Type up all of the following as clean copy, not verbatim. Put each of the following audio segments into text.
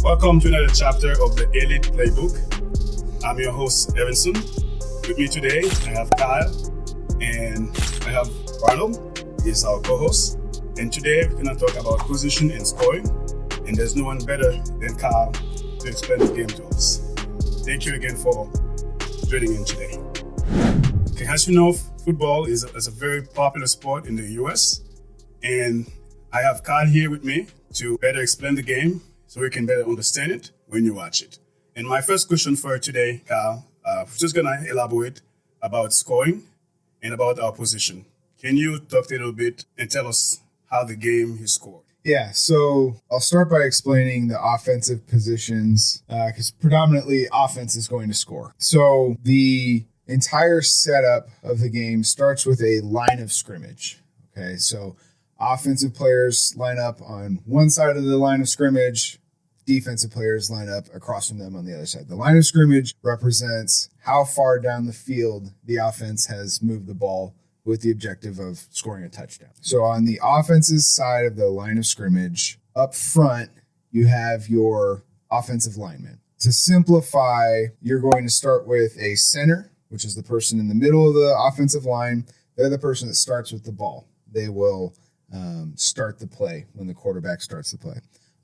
Welcome to another chapter of the Elite Playbook. I'm your host, Evenson. With me today, I have Kyle and I have Ronald. He's our co-host. And today, we're going to talk about position and scoring. And there's no one better than Kyle to explain the game to us. Thank you again for joining in today. Okay, as you know, football is a very popular sport in the US. And I have Kyle here with me to better explain the game so we can better understand it when you watch it. And my first question for today, Kyle, we're just going to elaborate about scoring and about our position. Can you talk a little bit and tell us how the game is scored? Yeah, so I'll start by explaining the offensive positions because predominantly offense is going to score. So the entire setup of the game starts with a line of scrimmage. Okay, so offensive players line up on one side of the line of scrimmage. Defensive players line up across from them on the other side. The line of scrimmage represents how far down the field the offense has moved the ball with the objective of scoring a touchdown. So on the offensive side of the line of scrimmage, up front, you have your offensive linemen. To simplify, you're going to start with a center, which is the person in the middle of the offensive line. They're the person that starts with the ball. They will start the play when the quarterback starts the play.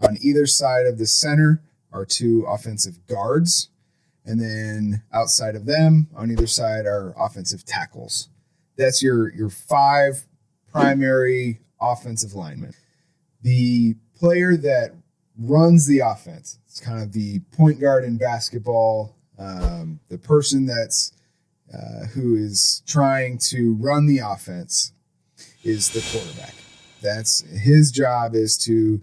On either side of the center are two offensive guards. And then outside of them, on either side, are offensive tackles. That's your five primary offensive linemen. The player that runs the offense, it's kind of the point guard in basketball, the person that's who is trying to run the offense is the quarterback. That's his job, is to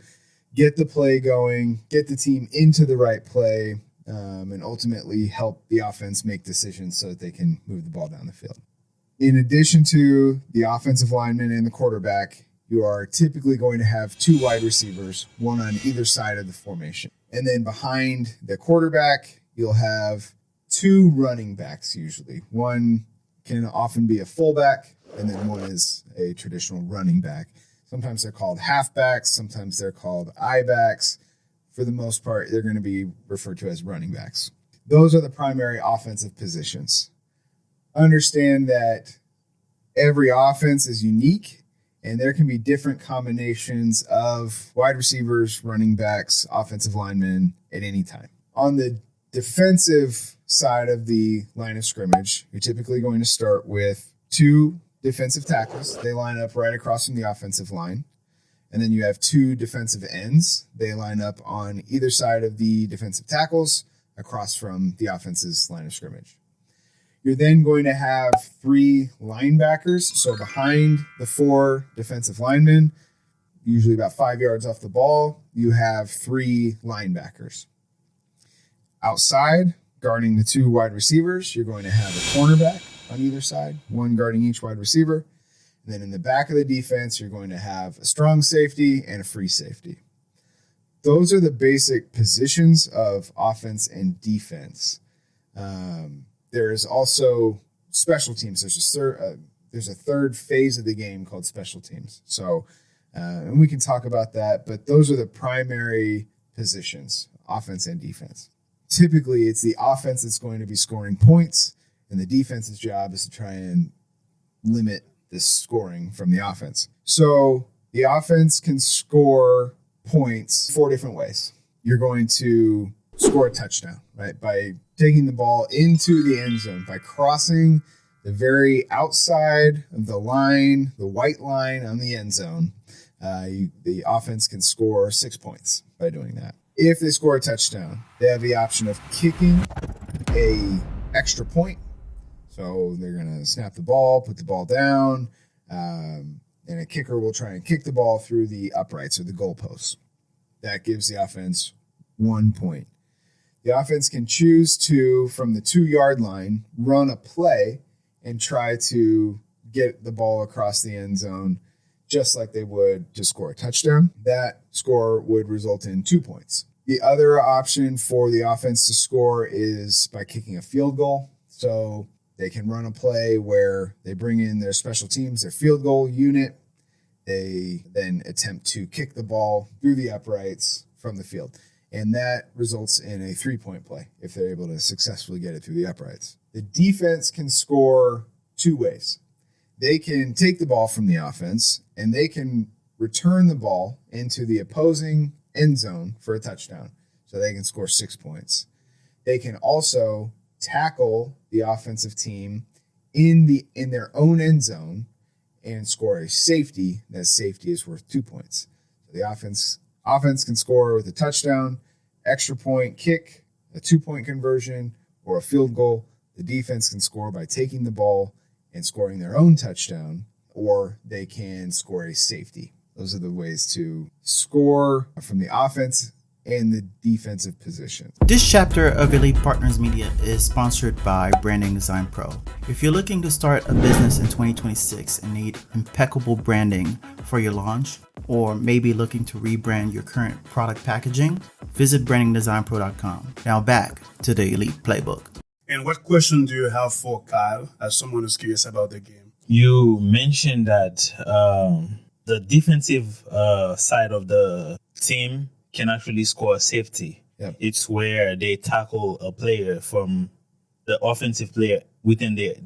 get the play going, get the team into the right play, and ultimately help the offense make decisions so that they can move the ball down the field. In addition to the offensive lineman and the quarterback, you are typically going to have two wide receivers, one on either side of the formation. And then behind the quarterback, you'll have two running backs usually. One can often be a fullback, and then one is a traditional running back. Sometimes they're called halfbacks. Sometimes they're called I-backs. For the most part, they're going to be referred to as running backs. Those are the primary offensive positions. Understand that every offense is unique, and there can be different combinations of wide receivers, running backs, offensive linemen at any time. On the defensive side of the line of scrimmage, you're typically going to start with two defensive tackles. They line up right across from the offensive line. And then you have two defensive ends. They line up on either side of the defensive tackles across from the offense's line of scrimmage. You're then going to have three linebackers. So behind the four defensive linemen, usually about 5 yards off the ball, you have three linebackers. Outside, guarding the two wide receivers, you're going to have a cornerback on either side, one guarding each wide receiver. And then in the back of the defense, you're going to have a strong safety and a free safety. Those are the basic positions of offense and defense. There's also special teams. There's a third phase of the game called special teams. So, and we can talk about that, but those are the primary positions, offense and defense. Typically, it's the offense that's going to be scoring points, and the defense's job is to try and limit the scoring from the offense. So the offense can score points four different ways. You're going to score a touchdown, right? By taking the ball into the end zone, by crossing the very outside of the line, the white line on the end zone. The offense can score 6 points by doing that. If they score a touchdown, they have the option of kicking a extra point. So they're going to snap the ball, put the ball down, and a kicker will try and kick the ball through the uprights or the goalposts. That gives the offense 1 point. The offense can choose to, from the 2-yard line, run a play and try to get the ball across the end zone just like they would to score a touchdown. That score would result in 2 points. The other option for the offense to score is by kicking a field goal. So they can run a play where they bring in their special teams, their field goal unit. They then attempt to kick the ball through the uprights from the field. And that results in a 3-point play if they're able to successfully get it through the uprights. The defense can score two ways. They can take the ball from the offense and they can return the ball into the opposing end zone for a touchdown. So they can score 6 points. They can also tackle the offensive team in their own end zone and score a safety. That safety is worth 2 points. So the offense can score with a touchdown, extra point kick, a 2-point conversion, or a field goal. The defense can score by taking the ball and scoring their own touchdown, or they can score a safety. Those are the ways to score from the offense and the defensive position. This chapter of Elite Partners Media is sponsored by Branding Design Pro. If you're looking to start a business in 2026 and need impeccable branding for your launch, or maybe looking to rebrand your current product packaging, visit brandingdesignpro.com. Now back to the Elite Playbook. And what question do you have for Kyle as someone who's curious about the game? You mentioned that the defensive side of the team can actually score a safety. Yep. It's where they tackle a player from the offensive player within the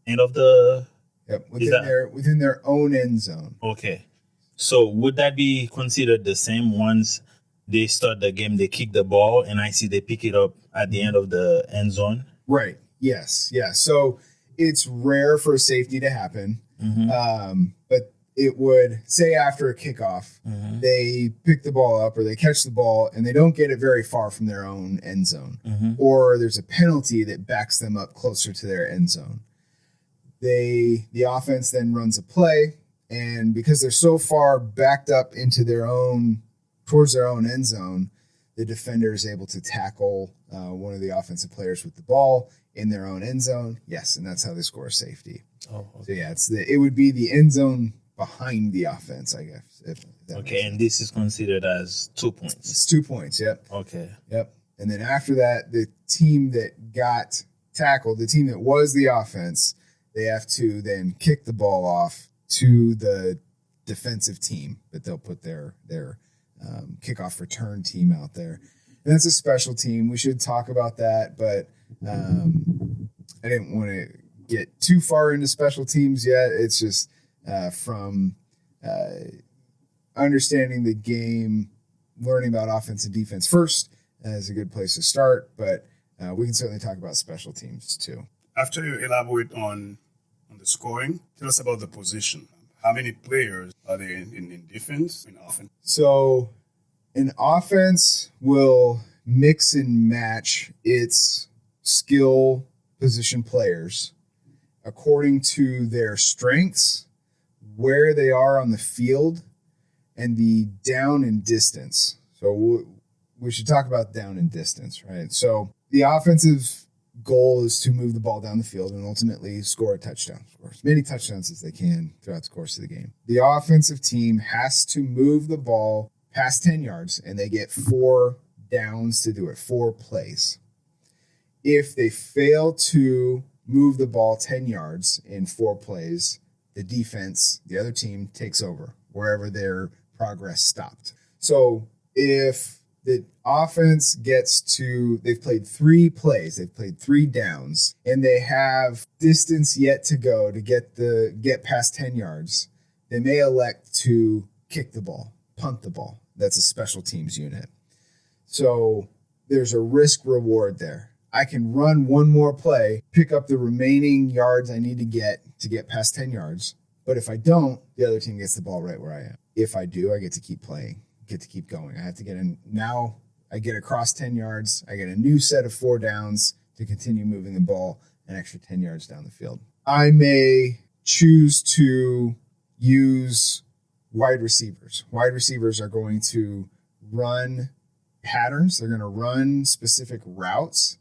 end of the... Yep, within their own end zone. Okay. So would that be considered the same once they start the game, they kick the ball, and I see they pick it up at the end of the end zone? Right. Yes. Yeah. So it's rare for a safety to happen. But it would, say after a kickoff, they pick the ball up or they catch the ball and they don't get it very far from their own end zone. Or there's a penalty that backs them up closer to their end zone. The offense then runs a play, and because they're so far backed up into towards their own end zone, the defender is able to tackle one of the offensive players with the ball in their own end zone. Yes, and that's how they score a safety. Oh, okay. So yeah, it would be the end zone behind the offense, I guess. Okay, and this is considered as 2 points. It's 2 points. Yep. Okay. Yep. And then after that, the team that got tackled, the team that was the offense, they have to then kick the ball off to the defensive team, but they'll put their kickoff return team out there. And that's a special team. We should talk about that, but I didn't want to get too far into special teams yet. It's just from understanding the game, learning about offense and defense first is a good place to start, but we can certainly talk about special teams too. After you elaborate on the scoring, tell us about the position. How many players are there in defense, in offense? So an offense will mix and match its skill position players according to their strengths, where they are on the field, and the down and distance. So we should talk about down and distance, right? So the offensive goal is to move the ball down the field and ultimately score a touchdown, score as many touchdowns as they can throughout the course of the game. The offensive team has to move the ball past 10 yards, and they get 4 downs to do it, 4 plays. If they fail to move the ball 10 yards in 4 plays, the defense, the other team, takes over wherever their progress stopped. So if the offense gets to, they've played 3 plays, they've played 3 downs, and they have distance yet to go to get past 10 yards, they may elect to kick the ball, punt the ball. That's a special teams unit. So there's a risk reward there. I can run one more play, pick up the remaining yards I need to get past 10 yards. But if I don't, the other team gets the ball right where I am. If I do, I get to keep playing, get to keep going. I have to get in. Now I get across 10 yards. I get a new set of 4 downs to continue moving the ball an extra 10 yards down the field. I may choose to use wide receivers. Wide receivers are going to run patterns. They're going to run specific routes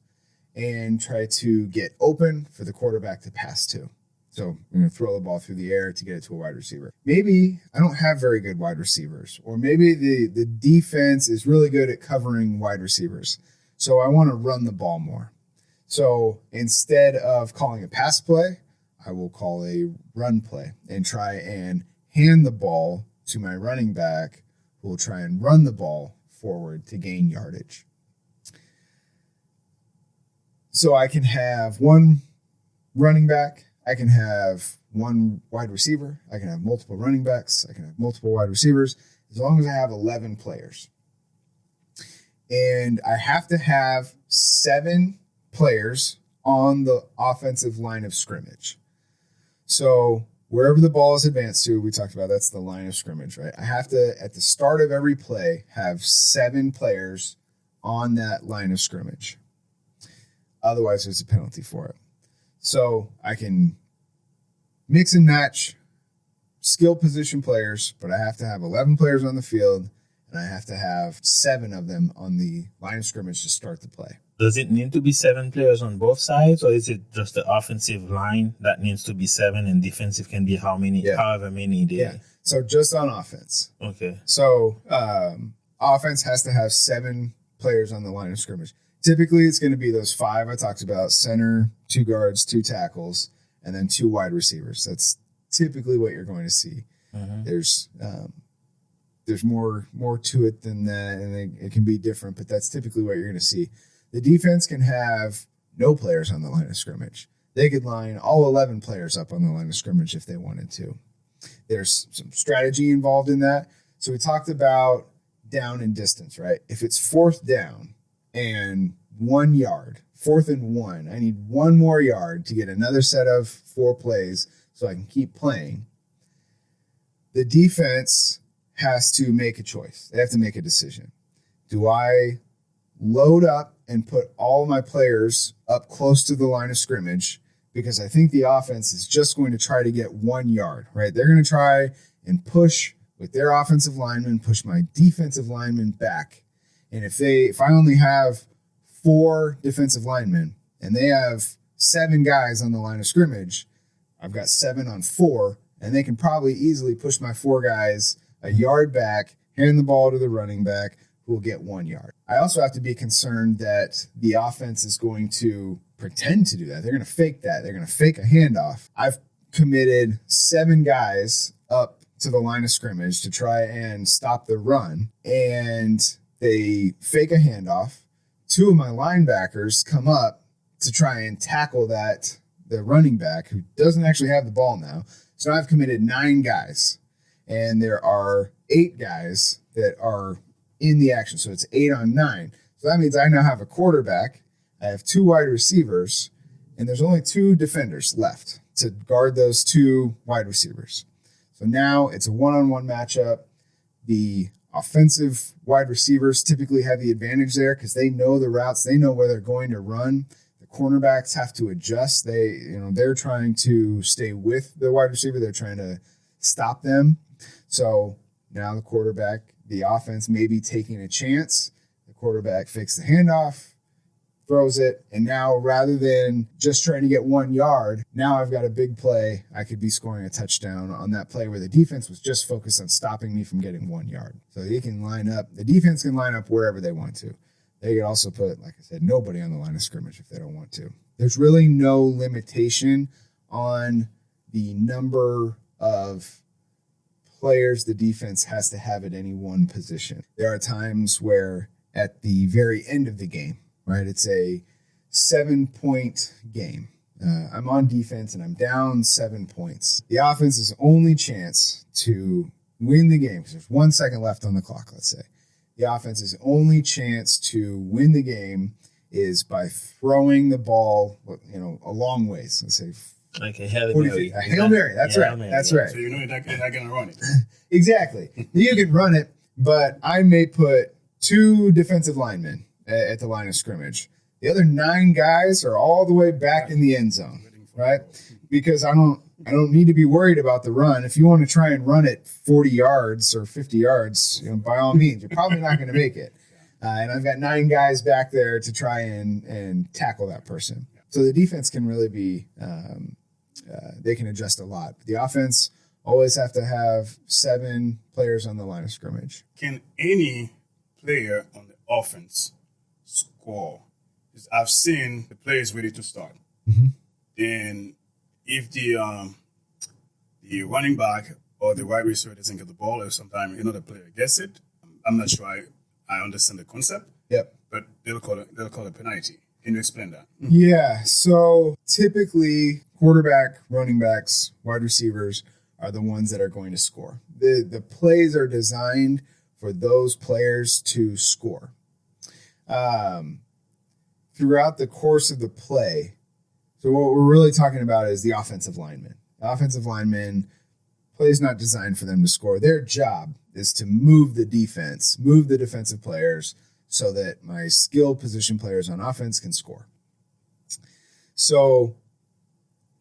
and try to get open for the quarterback to pass to. So I'm going to throw the ball through the air to get it to a wide receiver. Maybe I don't have very good wide receivers, or maybe the defense is really good at covering wide receivers. So I want to run the ball more. So instead of calling a pass play, I will call a run play and try and hand the ball to my running back, who will try and run the ball forward to gain yardage. So I can have one running back, I can have one wide receiver, I can have multiple running backs, I can have multiple wide receivers, as long as I have 11 players. And I have to have 7 players on the offensive line of scrimmage. So wherever the ball is advanced to, we talked about that's the line of scrimmage, right? I have to, at the start of every play, have 7 players on that line of scrimmage. Otherwise, there's a penalty for it. So I can mix and match skill position players, but I have to have 11 players on the field, and I have to have 7 of them on the line of scrimmage to start the play. Does it need to be 7 players on both sides, or is it just the offensive line that needs to be 7 and defensive can be however many they... Yeah, so just on offense. Okay. So offense has to have 7 players on the line of scrimmage. Typically, it's going to be those 5 I talked about: center, 2 guards, 2 tackles, and then 2 wide receivers. That's typically what you're going to see. Mm-hmm. There's more to it than that, and it can be different, but that's typically what you're going to see. The defense can have no players on the line of scrimmage. They could line all 11 players up on the line of scrimmage if they wanted to. There's some strategy involved in that. So we talked about down and distance, right? If it's 4th down and 1 yard, 4th and 1, I need 1 more yard to get another set of 4 plays so I can keep playing. The defense has to make a choice. They have to make a decision. Do I load up and put all my players up close to the line of scrimmage because I think the offense is just going to try to get 1 yard, right? They're going to try and push with their offensive linemen, push my defensive linemen back. And if I only have 4 defensive linemen and they have 7 guys on the line of scrimmage, I've got 7 on 4, and they can probably easily push my 4 guys a yard back, hand the ball to the running back, who will get 1 yard. I also have to be concerned that the offense is going to pretend to do that. They're going to fake that. They're going to fake a handoff. I've committed 7 guys up to the line of scrimmage to try and stop the run, and they fake a handoff. 2 of my linebackers come up to try and tackle the running back who doesn't actually have the ball now. So I've committed 9 guys, and there are 8 guys that are in the action. So it's 8 on 9. So that means I now have a quarterback, I have 2 wide receivers, and there's only 2 defenders left to guard those 2 wide receivers. So now it's a one-on-one matchup. The offensive wide receivers typically have the advantage there because they know the routes, they know where they're going to run. The cornerbacks have to adjust. They're trying to stay with the wide receiver. They're trying to stop them. So now the offense may be taking a chance. The quarterback fakes the handoff, throws it, and now rather than just trying to get 1 yard, now I've got a big play. I could be scoring a touchdown on that play where the defense was just focused on stopping me from getting 1 yard. So they can line up. The defense can line up wherever they want to. They could also put, like I said, nobody on the line of scrimmage if they don't want to. There's really no limitation on the number of players the defense has to have at any one position. There are times where at the very end of the game, right, it's a 7-point game. I'm on defense and I'm down 7 points. The offense's only chance to win the game, because there's 1 second left on the clock, let's say. The offense's only chance to win the game is by throwing the ball, a long ways. Let's say like a Hail Mary. A Hail Mary. That's right. That's right. So you're not going to run it. Exactly. You can run it, but I may put 2 defensive linemen at the line of scrimmage. The other 9 guys are all the way back in the end zone, right? Because I don't need to be worried about the run. If you want to try and run it 40 yards or 50 yards, by all means, you're probably not going to make it. And I've got 9 guys back there to try and tackle that person. So the defense can really be, they can adjust a lot. The offense always have to have 7 players on the line of scrimmage. Can any player on the offense score? Because I've seen the players ready to start. Mm-hmm. And if the running back or the wide receiver doesn't get the ball, or sometimes another player gets it, I'm not sure I understand the concept, Yep. but they'll call it penalty. Can you explain that? Yeah. So typically, quarterback, running backs, wide receivers are the ones that are going to score. The plays are designed for those players to score. Throughout the course of the play, so what we're really talking about is the offensive lineman. The offensive lineman, play is not designed for them to score. Their job is to move the defense, move the defensive players, so that my skill position players on offense can score. So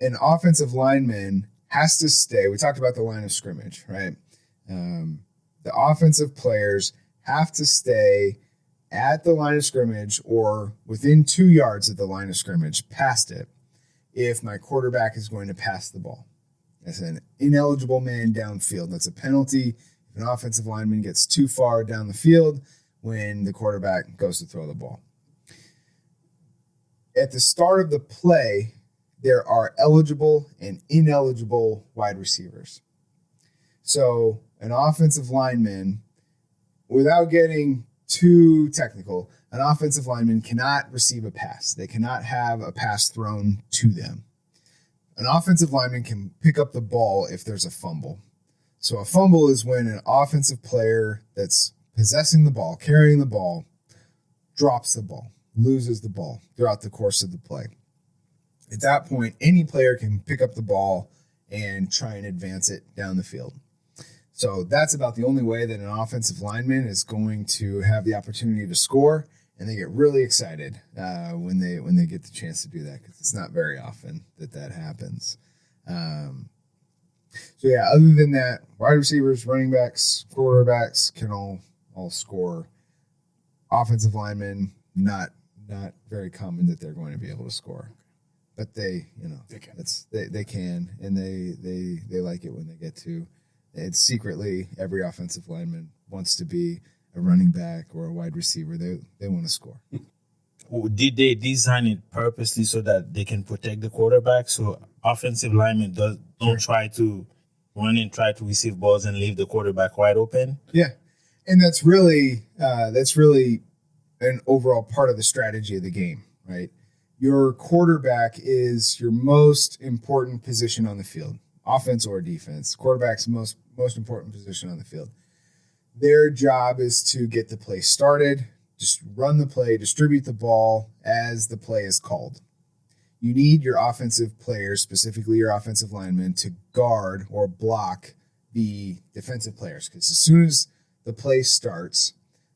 an offensive lineman has to stay. We talked about the line of scrimmage, right? The offensive players have to stay at the line of scrimmage or within 2 yards of the line of scrimmage, past it, if my quarterback is going to pass the ball. That's an ineligible man downfield. That's a penalty if an offensive lineman gets too far down the field when the quarterback goes to throw the ball. At the start of the play, there are eligible and ineligible wide receivers. So an offensive lineman, without getting too technical, an offensive lineman cannot receive a pass. They cannot have a pass thrown to them. An offensive lineman can pick up the ball if there's a fumble. So a fumble is when an offensive player that's possessing the ball, carrying the ball, drops the ball, loses the ball throughout the course of the play. At that point, any player can pick up the ball and try and advance it down the field. So that's about the only way that an offensive lineman is going to have the opportunity to score, and they get really excited when they get the chance to do that, because it's not very often that happens. So yeah, other than that, wide receivers, running backs, quarterbacks can all score. Offensive linemen, not very common that they're going to be able to score, but they can. They can, and they like it when they get to. It's secretly every offensive lineman wants to be a running back or a wide receiver. They want to score. Did they design it purposely so that they can protect the quarterback? So offensive linemen don't try to run and try to receive balls and leave the quarterback wide open? Yeah, and that's really an overall part of the strategy of the game, right? Your quarterback is your most important position on the field, offense or defense. Quarterback's most important position on the field. Their job is to get the play started, just run the play, distribute the ball as the play is called. You need your offensive players, specifically your offensive linemen, to guard or block the defensive players, because as soon as the play starts,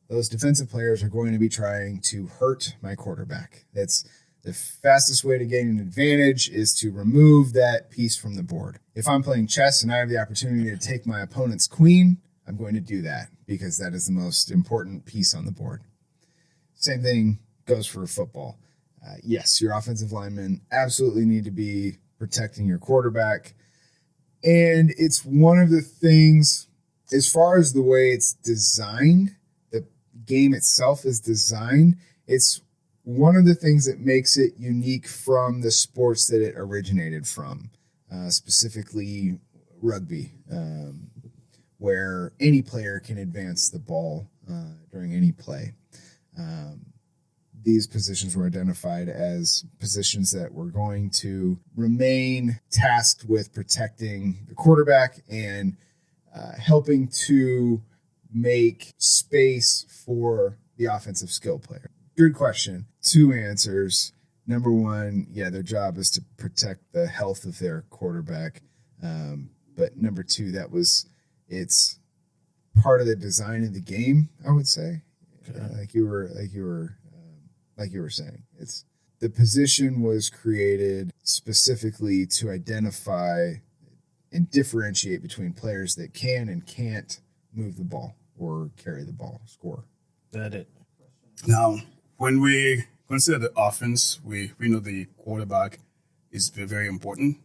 those defensive players are going to be trying to hurt my quarterback. That's the fastest way to gain an advantage, is to remove that piece from the board. If I'm playing chess and I have the opportunity to take my opponent's queen, I'm going to do that because that is the most important piece on the board. Same thing goes for football. Yes, your offensive linemen absolutely need to be protecting your quarterback. And it's one of the things, as far as the way it's designed, the game itself is designed, it's one of the things that makes it unique from the sports that it originated from, specifically rugby, where any player can advance the ball during any play. These positions were identified as positions that were going to remain tasked with protecting the quarterback and helping to make space for the offensive skill player. Good question. 2 answers. Number 1, yeah, their job is to protect the health of their quarterback. But number 2, it's part of the design of the game, I would say. Like you were saying, it's the position was created specifically to identify and differentiate between players that can and can't move the ball or carry the ball, score. Got it. Now, when we consider the offense, we know the quarterback is very important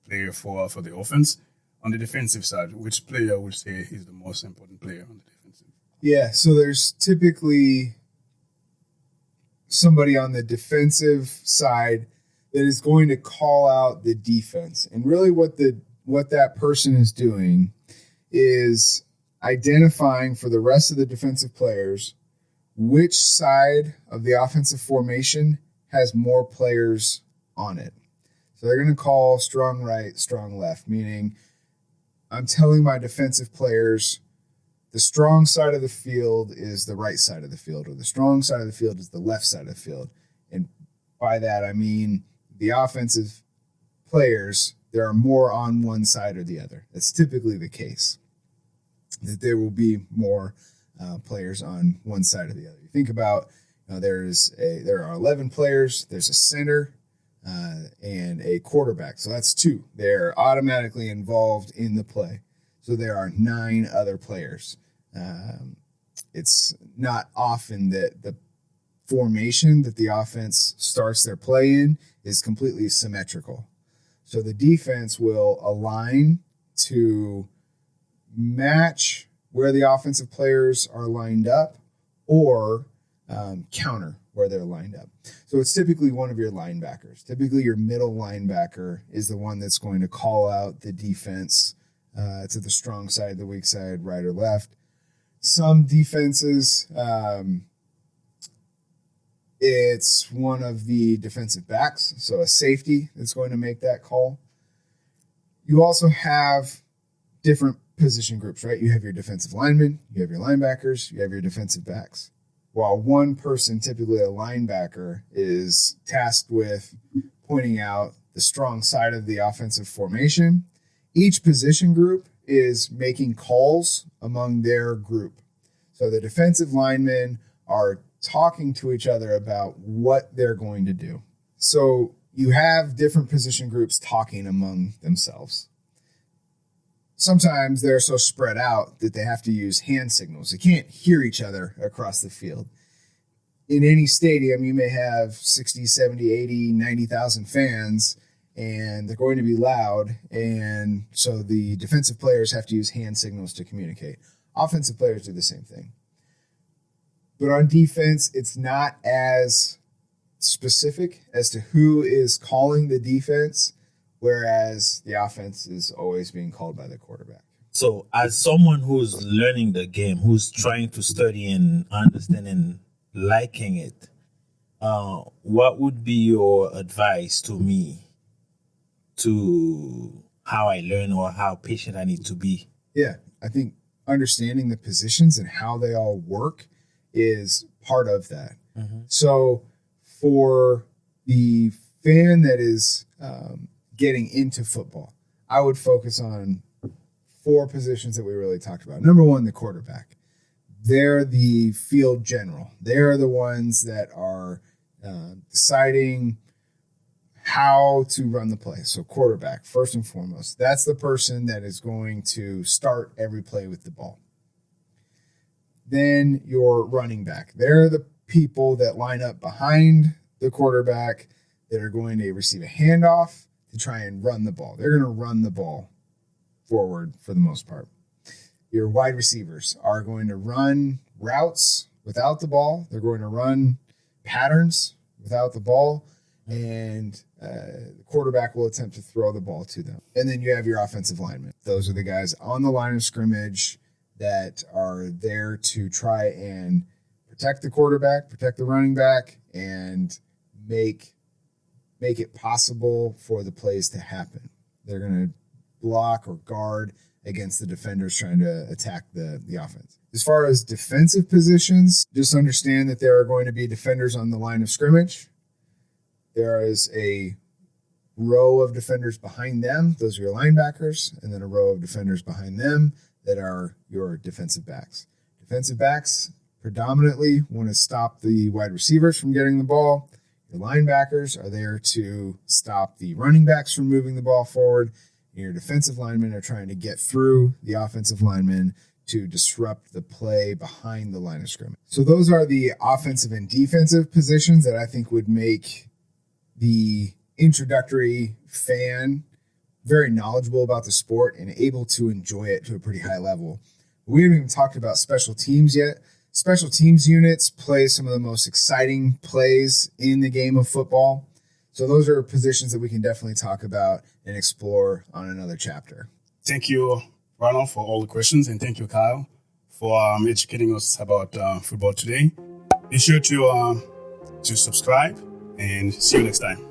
player for the offense. On the defensive side, which player would say is the most important player on the defensive? Yeah, so there's typically somebody on the defensive side that is going to call out the defense. And really what that person is doing is identifying for the rest of the defensive players which side of the offensive formation has more players on it. So they're going to call strong right, strong left, meaning I'm telling my defensive players the strong side of the field is the right side of the field, or the strong side of the field is the left side of the field. And by that, I mean the offensive players, there are more on one side or the other. That's typically the case, that there will be more players on one side or the other. You think about, there are 11 players, there's a center, and a quarterback. So that's 2. They're automatically involved in the play. So there are 9 other players. It's not often that the formation that the offense starts their play in is completely symmetrical. So the defense will align to match where the offensive players are lined up, or counter where they're lined up. So it's typically one of your linebackers. Typically your middle linebacker is the one that's going to call out the defense to the strong side, the weak side, right or left. Some defenses, it's one of the defensive backs, so a safety that's going to make that call. You also have different position groups, right? You have your defensive linemen, you have your linebackers, you have your defensive backs. While one person, typically a linebacker, is tasked with pointing out the strong side of the offensive formation, each position group is making calls among their group. So the defensive linemen are talking to each other about what they're going to do. So you have different position groups talking among themselves. Sometimes they're so spread out that they have to use hand signals. They can't hear each other across the field. In any stadium, you may have 60, 70, 80, 90,000 fans, and they're going to be loud, and so the defensive players have to use hand signals to communicate. Offensive players do the same thing. But on defense, it's not as specific as to who is calling the defense, whereas the offense is always being called by the quarterback. So as someone who's learning the game, who's trying to study and understand and liking it, what would be your advice to me to how I learn or how patient I need to be? Yeah, I think understanding the positions and how they all work is part of that. Mm-hmm. So for the fan that is getting into football, I would focus on 4 positions that we really talked about. Number 1, the quarterback. They're the field general. They're the ones that are deciding how to run the play. So quarterback, first and foremost, that's the person that is going to start every play with the ball. Then your running back. They're the people that line up behind the quarterback that are going to receive a handoff to try and run the ball. They're going to run the ball forward for the most part. Your wide receivers are going to run routes without the ball. They're going to run patterns without the ball, and the quarterback will attempt to throw the ball to them. And then you have your offensive linemen. Those are the guys on the line of scrimmage that are there to try and protect the quarterback, protect the running back, and make it possible for the plays to happen. They're going to block or guard against the defenders trying to attack the offense. As far as defensive positions, just understand that there are going to be defenders on the line of scrimmage. There is a row of defenders behind them. Those are your linebackers, and then a row of defenders behind them that are your defensive backs. Defensive backs predominantly want to stop the wide receivers from getting the ball. Your linebackers are there to stop the running backs from moving the ball forward. And your defensive linemen are trying to get through the offensive linemen to disrupt the play behind the line of scrimmage. So those are the offensive and defensive positions that I think would make the introductory fan very knowledgeable about the sport and able to enjoy it to a pretty high level. We haven't even talked about special teams yet. Special teams units play some of the most exciting plays in the game of football. So those are positions that we can definitely talk about and explore on another chapter. Thank you Ronald for all the questions, and thank you, Kyle, for educating us about football today. Be sure to subscribe, and see you next time.